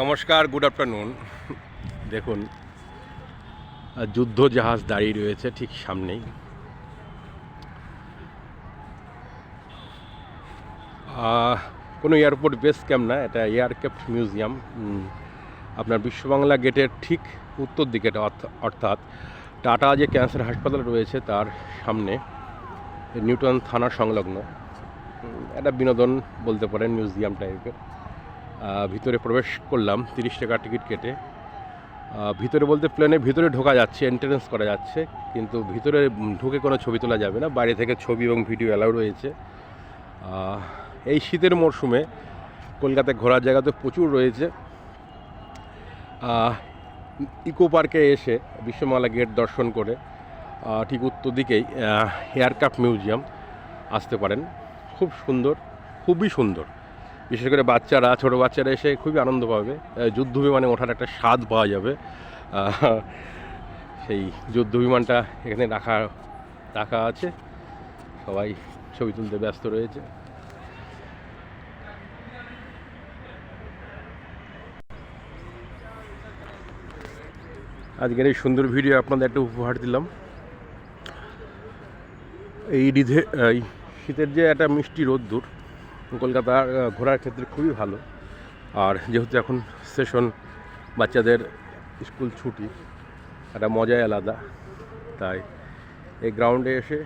নমস্কার, good afternoon. দেখুন, যুদ্ধ জাহাজ দাঁড়িয়ে রয়েছে ঠিক সামনেই। কোনো এয়ারপোর্ট বেস ক্যাম্প না, এটা এয়ারক্রাফট মিউজিয়াম। আপনার বিশ্ববাংলা গেটের ঠিক উত্তর দিকে, অর্থাৎ টাটা যে ক্যান্সার হাসপাতাল রয়েছে তার সামনে, নিউটন থানার সংলগ্ন। একটা বিনোদন বলতে পারেন, মিউজিয়াম টাইপের। ভিতরে প্রবেশ করলাম 30 টাকা টিকিট কেটে। ভিতরে বলতে প্লেনের ভিতরে ঢোকা যাচ্ছে, এন্ট্রেন্স করা যাচ্ছে, কিন্তু ভিতরে ঢুকে কোনো ছবি তোলা যাবে না। বাইরে থেকে ছবি এবং ভিডিও অ্যালাউ রয়েছে। এই শীতের মরশুমে কলকাতায় ঘোরার জায়গা তো প্রচুর রয়েছে। ইকো পার্কে এসে বিশ্ববাংলা গেট দর্শন করে ঠিক উত্তর দিকেই এয়ারক্রাফট মিউজিয়াম আসতে পারেন। খুব সুন্দর, খুবই সুন্দর। বিশেষ করে বাচ্চারা, ছোটো বাচ্চারা এসে খুবই আনন্দ পাবে। যুদ্ধ বিমানে ওঠার একটা স্বাদ পাওয়া যাবে। সেই যুদ্ধ বিমানটা এখানে রাখা আছে। সবাই ছবি তুলতে ব্যস্ত রয়েছে। আজকের এই সুন্দর ভিডিও আপনাদের একটা উপহার দিলাম। এই শীতের যে একটা মিষ্টি রোদ্দুর কলকাতা ঘোরার ক্ষেত্রে খুবই ভালো। আর যেহেতু এখন সেশন, বাচ্চাদের স্কুল ছুটি, একটা মজাই আলাদা। তাই এই গ্রাউন্ডে এসে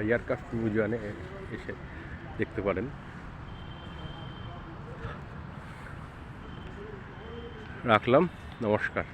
এয়ারক্রাফট মিউজিয়ামে এসে দেখতে পারেন। রাখলাম, নমস্কার।